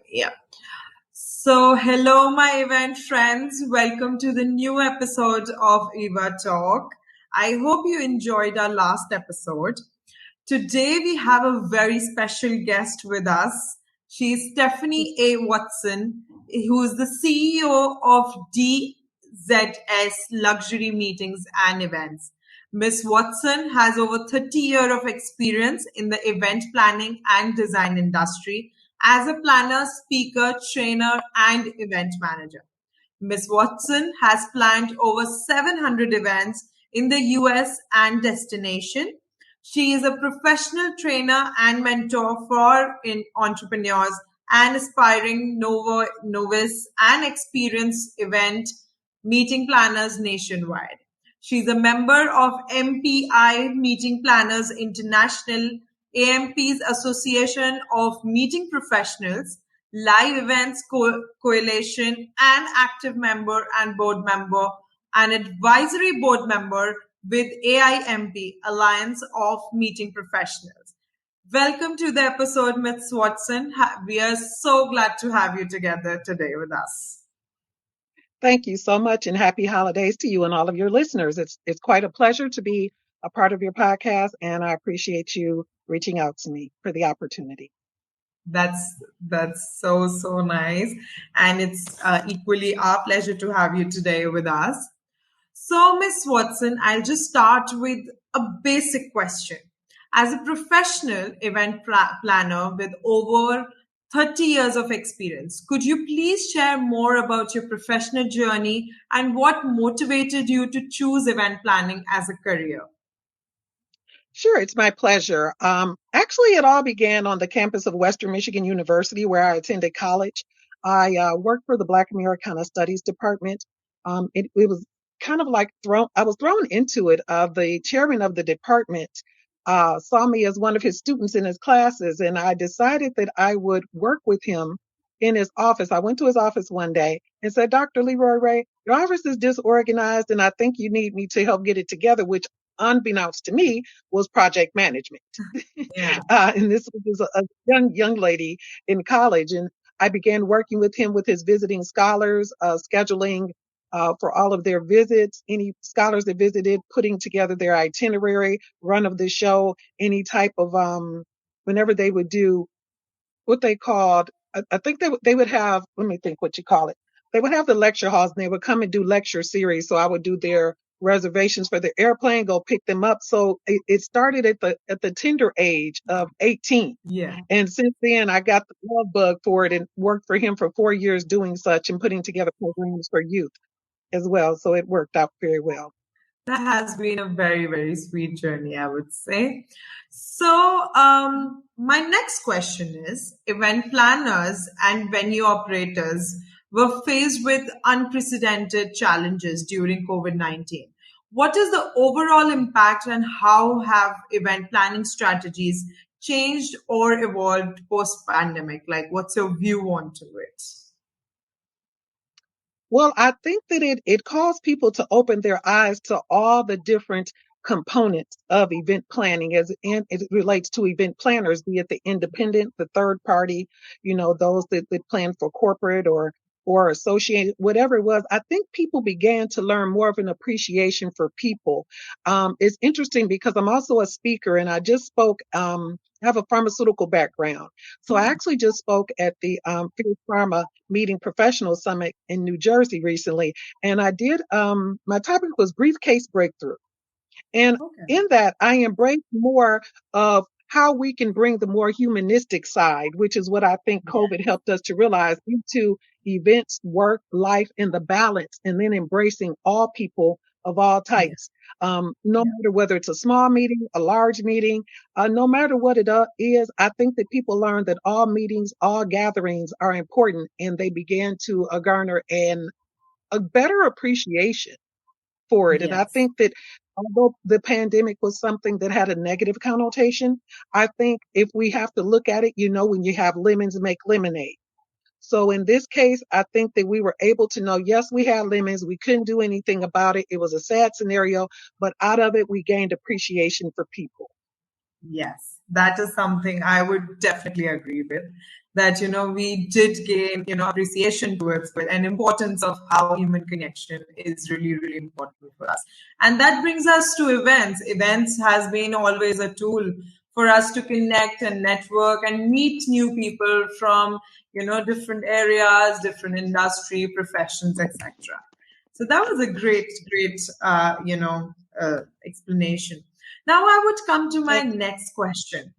Yeah. So, hello, my event friends. Welcome to the new episode of EvaTalk. I hope you enjoyed our last episode. Today, we have a very special guest with us. She's Stephanie A. Watson, who is the CEO of DZS Luxury Meetings and Events. Ms. Watson has over 30 years of experience in the event planning and design industry as a planner, speaker, trainer, and event manager. Ms. Watson has planned over 700 events in the US and destination. She is a professional trainer and mentor for entrepreneurs and aspiring novice and experienced event meeting planners nationwide. She's a member of MPI-Meeting Planners International, AIMP's Association of Meeting Professionals, Live Events Coalition, and active member and board member and advisory board member with AIMP, Alliance of Meeting Professionals. Welcome to the episode, Ms. Watson. We are so glad to have you together today with us. Thank you so much, and happy holidays to you and all of your listeners. It's quite a pleasure to be a part of your podcast, and I appreciate you reaching out to me for the opportunity. That's so nice, and it's equally our pleasure to have you today with us. So, Miss Watson, I'll just start with a basic question. As a professional event planner with over 30 years of experience, could you please share more about your professional journey and what motivated you to choose event planning as a career? Sure, it's my pleasure. Actually, it all began on the campus of Western Michigan University, where I attended college. I worked for the Black Americana Studies Department. It was kind of like I was thrown into it. The chairman of the department saw me as one of his students in his classes, and I decided that I would work with him in his office. I went to his office one day and said, Dr. Leroy Ray, your office is disorganized, and I think you need me to help get it together, which unbeknownst to me was project management. Yeah. And this was a young lady in college, and I began working with him with his visiting scholars, scheduling for all of their visits, any scholars that visited, putting together their itinerary, run of the show, any type of whenever they would do what they called, I think they would have, let me think what you call it. They would have the lecture halls and they would come and do lecture series. So I would do their reservations for the airplane, go pick them up. So it started at the tender age of 18. Yeah. And since then I got the love bug for it and worked for him for 4 years doing such and putting together programs for youth as well. So it worked out very well. That has been a very sweet journey, I would say. So, my next question is, event planners and venue operators were faced with unprecedented challenges during COVID-19. What is the overall impact and how have event planning strategies changed or evolved post-pandemic? Like, what's your view onto it? Well, I think that it caused people to open their eyes to all the different components of event planning and it relates to event planners, be it the independent, the third party, those that plan for corporate or associated, whatever it was. I think people began to learn more of an appreciation for people. It's interesting because I'm also a speaker and I just spoke, I have a pharmaceutical background. So I actually just spoke at the Fierce Pharma Meeting Professional Summit in New Jersey recently. And I did, my topic was briefcase breakthrough. And Okay. in that, I embrace more of how we can bring the more humanistic side, which is what I think COVID helped us to realize into events, work, life, and the balance, and then embracing all people of all types. No matter whether it's a small meeting, a large meeting, no matter what it is, I think that people learn that all meetings, all gatherings are important, and they began to garner a better appreciation for it. And I Yes. think that although the pandemic was something that had a negative connotation, I think if we have to look at it, when you have lemons, make lemonade. So in this case, I think that we were able to know, yes, we had lemons. We couldn't do anything about it. It was a sad scenario, but out of it, we gained appreciation for people. Yes, that is something I would definitely agree with. that, we did gain, appreciation towards it and importance of how human connection is really, really important for us. And that brings us to events. Events has been always a tool for us to connect and network and meet new people from, different areas, different industry, professions, etc. So that was a great, explanation. Now I would come to my next question.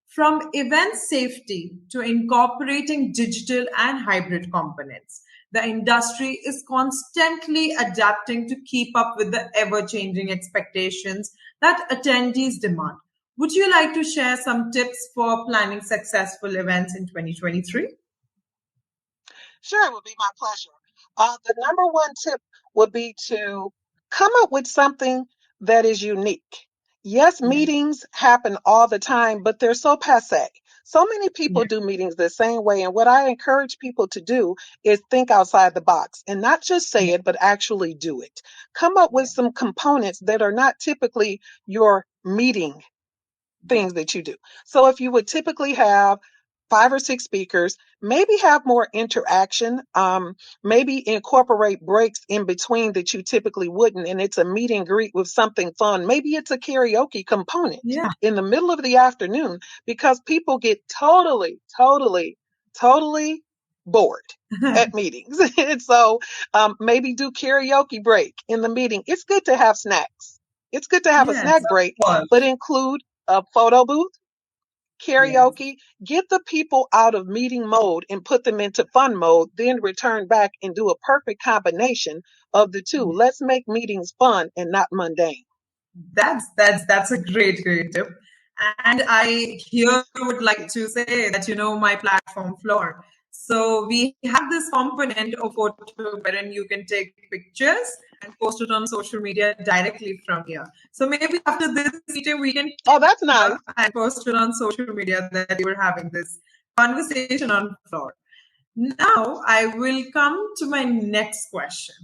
From event safety to incorporating digital and hybrid components, the industry is constantly adapting to keep up with the ever-changing expectations that attendees demand. Would you like to share some tips for planning successful events in 2023? Sure, it would be my pleasure. The number one tip would be to come up with something that is unique. Yes, Yeah, meetings happen all the time, but they're so passe. So many people yeah, do meetings the same way. And what I encourage people to do is think outside the box and not just say yeah, it, but actually do it. Come up with yeah, some components that are not typically your meeting yeah, things that you do. So if you would typically have 5 or 6 speakers, maybe have more interaction, maybe incorporate breaks in between that you typically wouldn't. And it's a meet and greet with something fun. Maybe it's a karaoke component yeah. in the middle of the afternoon because people get totally bored at meetings. And so maybe do karaoke break in the meeting. It's good to have snacks. It's good to have a Yes, snack of break, but course. include a photo booth, Yes. karaoke, get the people out of meeting mode and put them into fun mode, then return back and do a perfect combination of the two. Let's make meetings fun and not mundane. That's a great tip. And I here would Thank like you. to say that my platform floor. So we have this component of photo wherein you can take pictures and post it on social media directly from here. So maybe after this meeting we can Oh, take that's it nice. here and post it on social media that you were having this conversation on floor. Now I will come to my next question.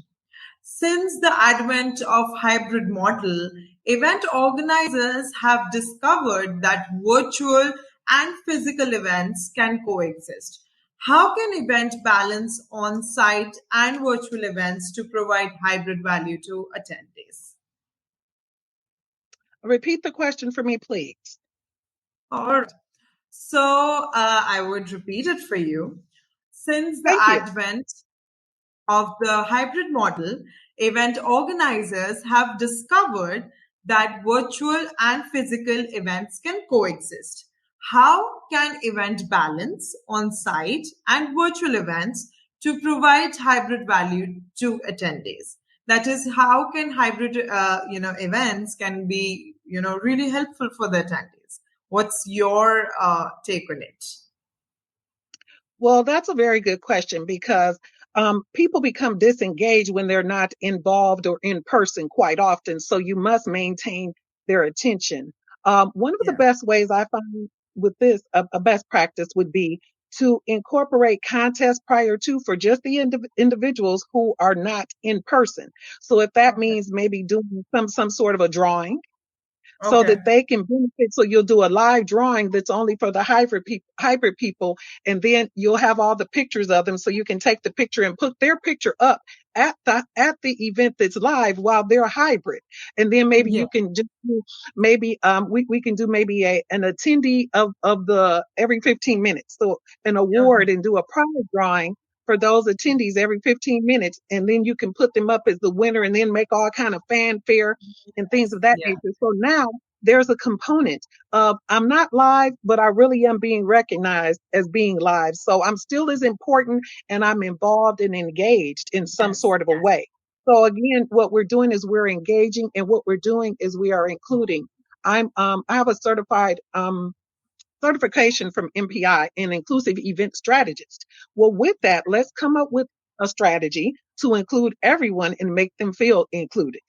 Since the advent of hybrid model, event organizers have discovered that virtual and physical events can coexist. How can event balance on-site and virtual events to provide hybrid value to attendees? Repeat the question for me, please. All right. So I would repeat it for you. Since the Thank you. advent of the hybrid model, event organizers have discovered that virtual and physical events can coexist. How can event balance on site and virtual events to provide hybrid value to attendees? That is, how can hybrid, events can be, really helpful for the attendees? What's your take on it? Well, that's a very good question because people become disengaged when they're not involved or in person quite often. So you must maintain their attention. One of the Yeah. best ways I find with this, a best practice would be to incorporate contests prior to for just the individuals who are not in person. So if that Okay. means maybe doing some sort of a drawing so Okay. that they can benefit. So you'll do a live drawing that's only for the hybrid people, and then you'll have all the pictures of them, so you can take the picture and put their picture up at the event that's live while they're hybrid. And then maybe Yeah. you can just do maybe we can do maybe an attendee of the every 15 minutes, so an Okay. award and do a prize drawing for those attendees every 15 minutes, and then you can put them up as the winner and then make all kind of fanfare and things of that Yeah. nature. So now there's a component of I'm not live, but I really am being recognized as being live. So I'm still as important and I'm involved and engaged in some Yes. sort of a way. So again, what we're doing is we're engaging, and what we're doing is we are including. I have a certification from MPI, an inclusive event strategist. Well, with that, let's come up with a strategy to include everyone and make them feel included.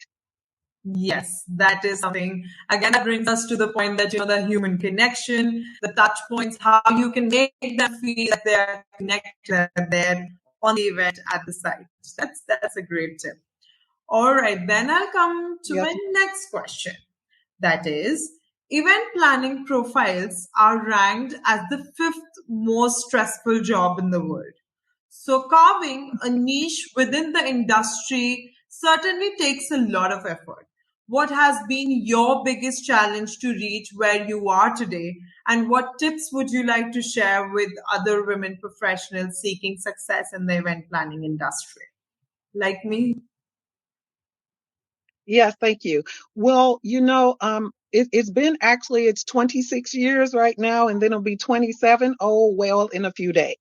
Yes, that is something. Again, that brings us to the point that, the human connection, the touch points, how you can make them feel that they're connected, that they're on the event at the site. That's a great tip. All right, then I'll come to Yes. my next question. That is, Event planning profiles are ranked as the fifth most stressful job in the world. So, carving a niche within the industry certainly takes a lot of effort. What has been your biggest challenge to reach where you are today? And what tips would you like to share with other women professionals seeking success in the event planning industry? Like me? Yes, thank you. Well, it's been actually, it's 26 years right now, and then it'll be 27. Oh, well, in a few days.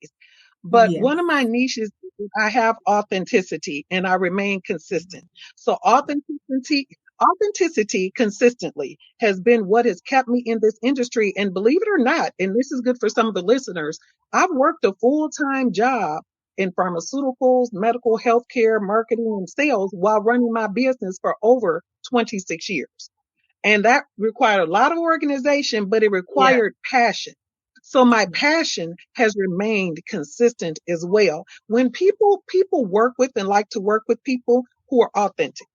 But one of Yes. my niches, is I have authenticity and I remain consistent. So authenticity consistently has been what has kept me in this industry. And believe it or not, and this is good for some of the listeners, I've worked a full-time job in pharmaceuticals, medical healthcare, marketing, and sales while running my business for over 26 years. And that required a lot of organization, but it Yes. required passion. So my passion has remained consistent as well. When people work with and like to work with people who are authentic.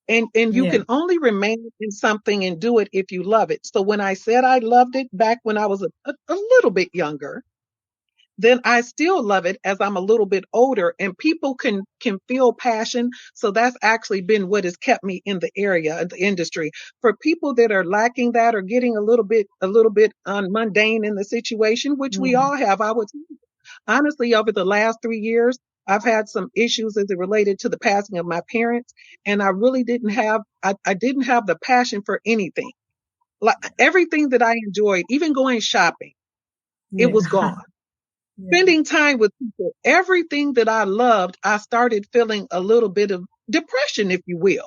And you Yes. can only remain in something and do it if you love it. So when I said I loved it back when I was a little bit younger, then I still love it as I'm a little bit older and people can feel passion. So that's actually been what has kept me in the area of the industry. For people that are lacking that or getting a little bit mundane in the situation, which we all have, I would honestly over the last 3 years, I've had some issues as it related to the passing of my parents, and I really I didn't have the passion for anything. Like everything that I enjoyed, even going shopping, it Yeah. was gone. Yeah. Spending time with people, everything that I loved, I started feeling a little bit of depression, if you will.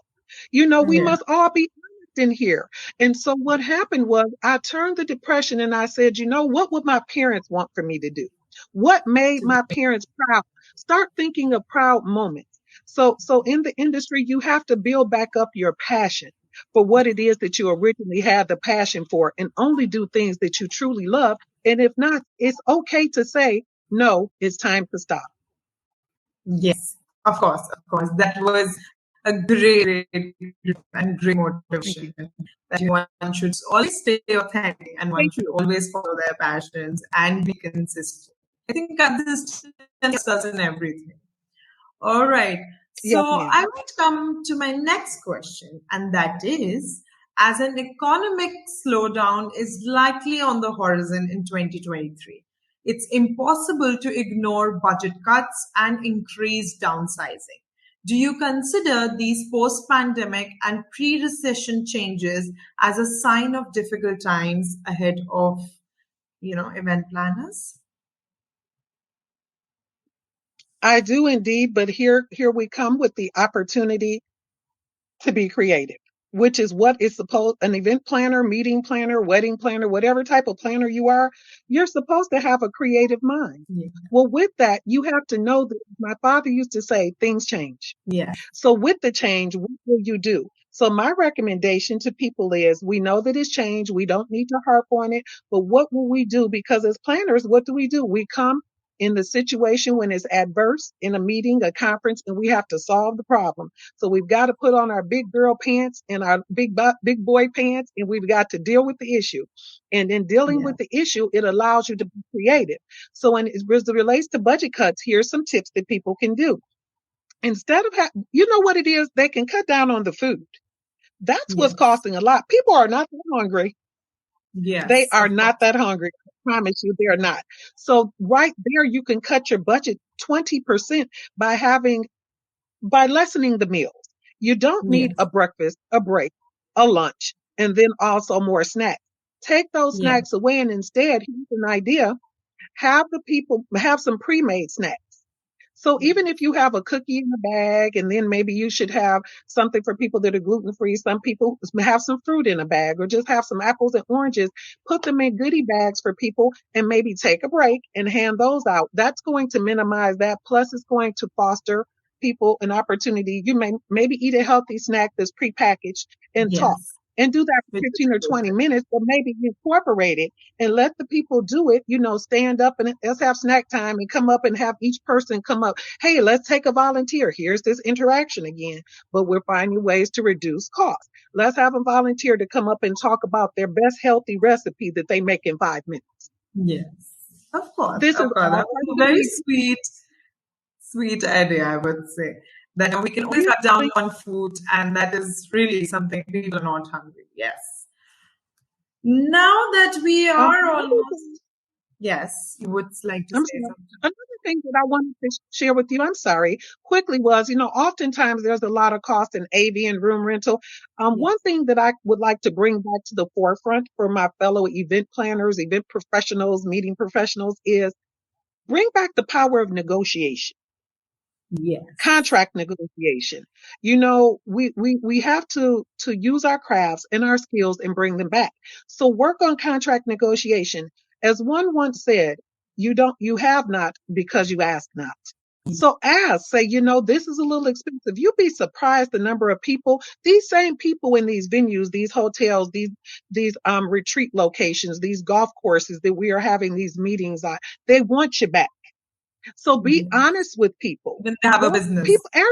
We Yeah. must all be honest in here. And so what happened was I turned the depression and I said, what would my parents want for me to do? What made my parents proud? Start thinking of proud moments. So in the industry, you have to build back up your passion for what it is that you originally had the passion for and only do things that you truly love. And if not, it's okay to say, no, it's time to stop. Yes, of course, of course. That was a great and great Thank you. motivation that one should always stay authentic and one Thank should you. always follow their passions and be consistent. I think consistency does in everything. All right. So Yes, ma'am. I might come to my next question, and that is, as an economic slowdown is likely on the horizon in 2023, it's impossible to ignore budget cuts and increased downsizing. Do you consider these post-pandemic and pre-recession changes as a sign of difficult times ahead of, event planners? I do indeed, but here we come with the opportunity to be creative, which is what is supposed an event planner, meeting planner, wedding planner, whatever type of planner you are, you're supposed to have a creative mind. Yeah. Well, with that, you have to know that my father used to say, things change. Yeah. So with the change, what will you do? So my recommendation to people is we know that it's change. We don't need to harp on it, but what will we do? Because as planners, what do? We come in the situation when it's adverse in a meeting, a conference, and we have to solve the problem. So we've got to put on our big girl pants and our big boy pants, and we've got to deal with the issue. And in dealing Yeah. with the issue, it allows you to be creative. So when it relates to budget cuts, here's some tips that people can do. Instead of, you know what it is? They can cut down on the food. That's what's Yes. costing a lot. People are not that hungry. They Yes, are of not course. that hungry. I promise you, they're not. So right there, you can cut your budget 20% by lessening the meals. You don't need Yes. a breakfast, a break, a lunch, and then also more snacks. Take those Yeah. snacks away, and instead, here's an idea: have some pre-made snacks. So even if you have a cookie in the bag, and then maybe you should have something for people that are gluten free. Some people have some fruit in a bag, or just have some apples and oranges. Put them in goodie bags for people, and maybe take a break and hand those out. That's going to minimize that. Plus, it's going to foster people an opportunity. You may maybe eat a healthy snack that's prepackaged and talk. Yes. and do that for Which is 15 or 20 minutes, or maybe incorporate it and let the people do it, stand up and let's have snack time and come up and have each person come up. Hey, let's take a volunteer. Here's this interaction again, but we're finding ways to reduce costs. Let's have a volunteer to come up and talk about their best healthy recipe that they make in 5 minutes. yes, of course, This is of course. all That part was of a the very deal. sweet idea, I would say. That we can always Yeah, cut down on food, and that is really something people are not hungry. Yes. Now that we are another almost, yes, you would like to I'm say sorry. something. Another thing that I wanted to share with you, I'm sorry, quickly was, oftentimes there's a lot of cost in AV and room rental. Yes. One thing that I would like to bring back to the forefront for my fellow event planners, event professionals, meeting professionals is bring back the power of negotiation, Yes. contract negotiation. We have to use our crafts and our skills and bring them back. So work on contract negotiation. As one once said, you have not because you ask not. So ask, say, this is a little expensive. You'd be surprised the number of people, these same people in these venues, these hotels, these retreat locations, these golf courses that we are having these meetings on, they want you back. So be Yes. honest with people. When they have a Don't business. people every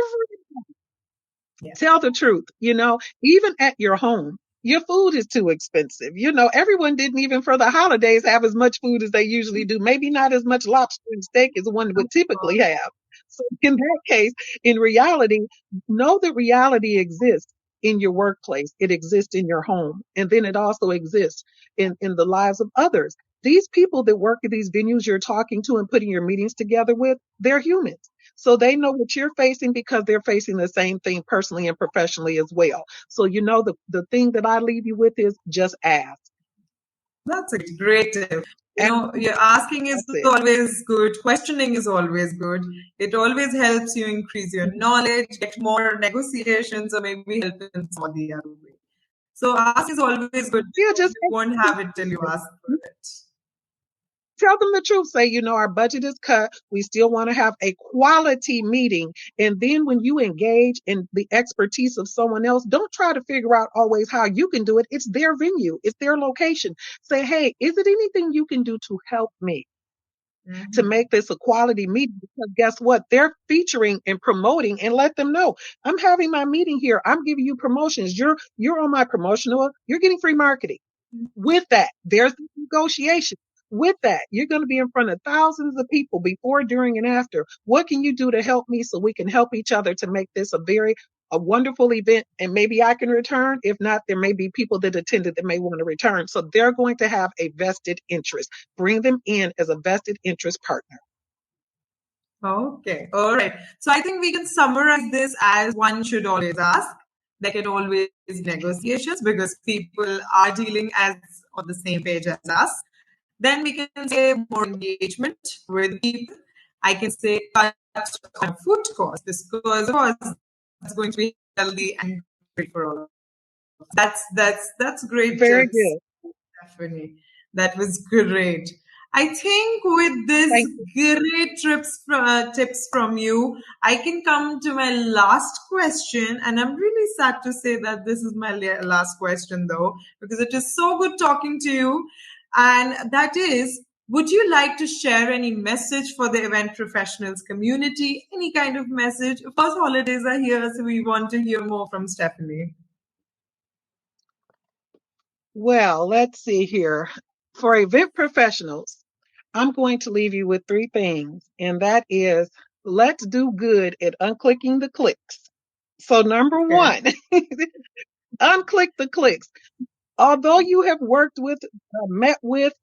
Yeah. tell the truth, even at your home. Your food is too expensive. Everyone didn't even for the holidays have as much food as they usually do. Maybe not as much lobster and steak as one Of would typically course. have. So in that case, in reality, know that reality exists in your workplace. It exists in your home. And then it also exists in the lives of others. These people that work at these venues you're talking to and putting your meetings together with, they're humans. So they know what you're facing because they're facing the same thing personally and professionally as well. So, the thing that I leave you with is just ask. That's a great tip. Ask, You're asking is that's it. always good. Questioning is always good. It always helps you increase your knowledge, get more negotiations, or maybe help in some other way. So ask is always good Yeah, because just you won't have it till you ask for it. tell them the truth. Say, our budget is cut. We still want to have a quality meeting. And then when you engage in the expertise of someone else, don't try to figure out always how you can do it. It's their venue, it's their location. Say, hey, is it anything you can do to help me to Mhm. make this a quality meeting? Because guess what? They're featuring and promoting, and let them know I'm having my meeting here. I'm giving you promotions. You're on my promotional. You're getting free marketing. With that, there's the negotiation. With that, you're going to be in front of thousands of people before, during, and after. What can you do to help me so we can help each other to make this a wonderful event? And maybe I can return. If not, there may be people that attended that may want to return. So they're going to have a vested interest. Bring them in as a vested interest partner. Okay, all right. So I think we can summarize this as one should always ask. There can always be negotiations because people are dealing as on the same page as us. Then we can say more engagement with people. I can say cut on food costs because of course it's going to be healthy and great for all. That's great Very tips. good. Definitely. That was great. I think with this Thank you. great tips from you, I can come to my last question. And I'm really sad to say that this is my last question, though, because it is so good talking to you. And that is, would you like to share any message for the event professionals community? Any kind of message? Of course, holidays are here, so we want to hear more from Stephanie. Well, let's see here. For event professionals, I'm going to leave you with three things, and that is let's do good at unclicking the clicks. So, number Okay. one, unclick the clicks. Although you have worked with, met with,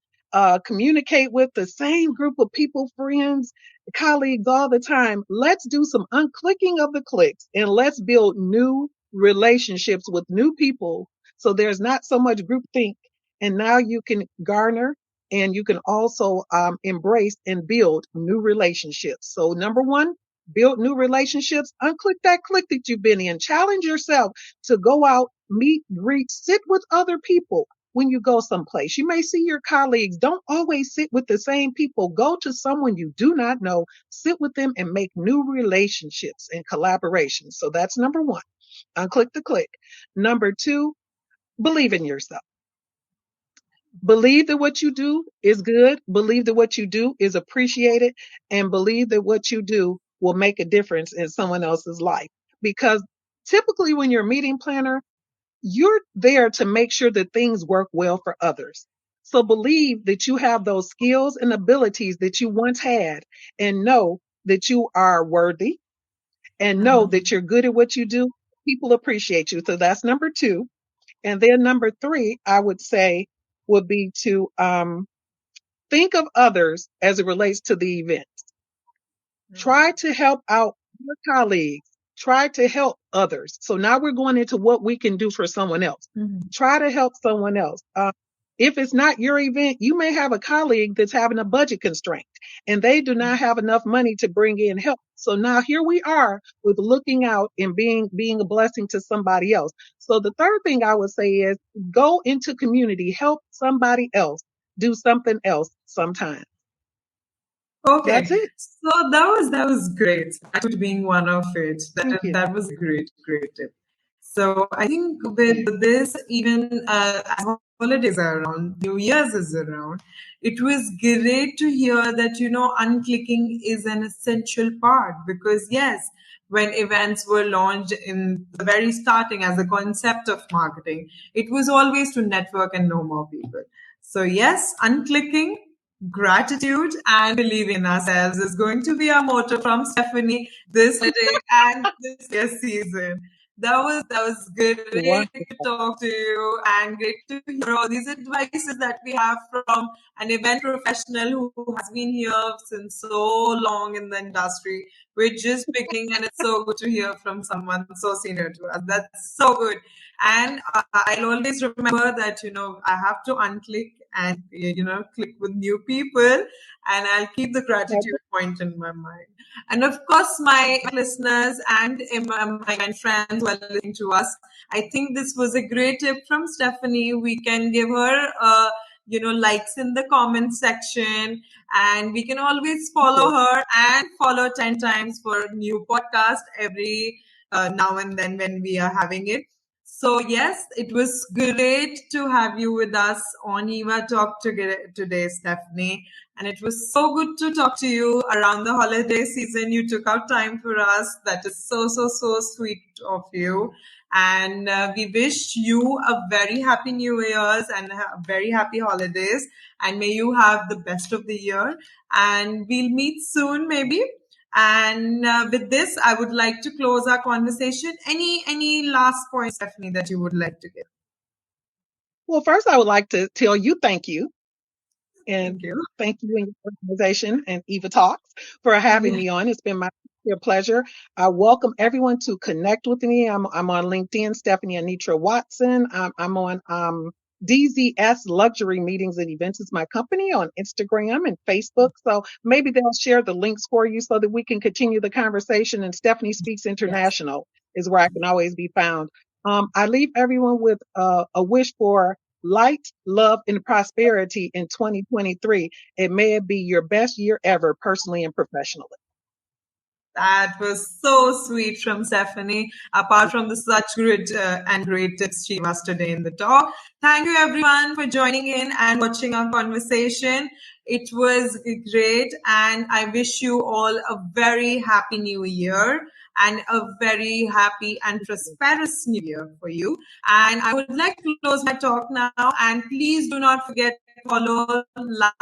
communicate with the same group of people, friends, colleagues all the time, let's do some unclicking of the clicks and let's build new relationships with new people. So there's not so much groupthink. And now you can garner and you can also embrace and build new relationships. So, number one, build new relationships. Unclick that click that you've been in. Challenge yourself to go out, meet, greet, sit with other people when you go someplace. You may see your colleagues. Don't always sit with the same people. Go to someone you do not know, sit with them and make new relationships and collaborations. So that's number one. Unclick the click. Number two, believe in yourself. Believe that what you do is good. Believe that what you do is appreciated, and believe that what you do will make a difference in someone else's life. Because typically when you're a meeting planner, you're there to make sure that things work well for others. So believe that you have those skills and abilities that you once had, and know that you are worthy, and know Mhm. that you're good at what you do. People appreciate you. So that's number two. And then number three, I would say, would be to think of others as it relates to the event. Try to help out your colleagues. Try to help others. So now we're going into what we can do for someone else. Mhm. Try to help someone else. If it's not your event, you may have a colleague that's having a budget constraint and they do not have enough money to bring in help. So now here we are with looking out and being a blessing to somebody else. So the third thing I would say is go into community, help somebody else, do something else sometime. Okay, That's it. so that was great. Attitude being one of it. Thank you. That was a great tip. So I think Yeah. with this, even as holidays are around, New Year's is around, it was great to hear that unclicking is an essential part because yes, when events were launched in the very starting as a concept of marketing, it was always to network and know more people. So yes, unclicking, gratitude, and believing in ourselves is going to be our motto from Stephanie this holiday and this year season. That was great to Wonderful. talk to you and great to hear all these advices that we have from an event professional who has been here since so long in the industry. We're just beginning, and it's so good to hear from someone so senior to us. That's so good. And I'll always remember that, I have to unclick and, click with new people. And I'll keep the gratitude point in my mind. And of course, my listeners and my friends who are listening to us, I think this was a great tip from Stephanie. We can give her, likes in the comment section, and we can always follow her and follow 10 times for new podcast every now and then when we are having it. So yes, it was great to have you with us on EvaTalk today, Stephanie. And it was so good to talk to you around the holiday season. You took out time for us. That is so sweet of you. And we wish you a very happy New Year's and very happy holidays. And may you have the best of the year. And we'll meet soon, maybe. And with this, I would like to close our conversation. Any last points, Stephanie, that you would like to give? Well, first, I would like to tell you thank you. And Thank you. thank you and your organization and Eva Talks for having Yeah. me on. It's been my sheer pleasure. I welcome everyone to connect with me. I'm on LinkedIn, Stephanie Anitra Watson. I'm on DZS Luxury Meetings and Events is my company on Instagram and Facebook. So maybe they'll share the links for you so that we can continue the conversation. And Stephanie Speaks Yes. International is where I can always be found. I leave everyone with a wish for light, love, and prosperity in 2023. It may be your best year ever, personally and professionally. That was so sweet from Stephanie. Apart from the such great and great tips she gave us today in the talk. Thank you everyone for joining in and watching our conversation. It was great, and I wish you all a very happy new year and a very happy and prosperous new year for you. And I would like to close my talk now. And please do not forget to follow, like,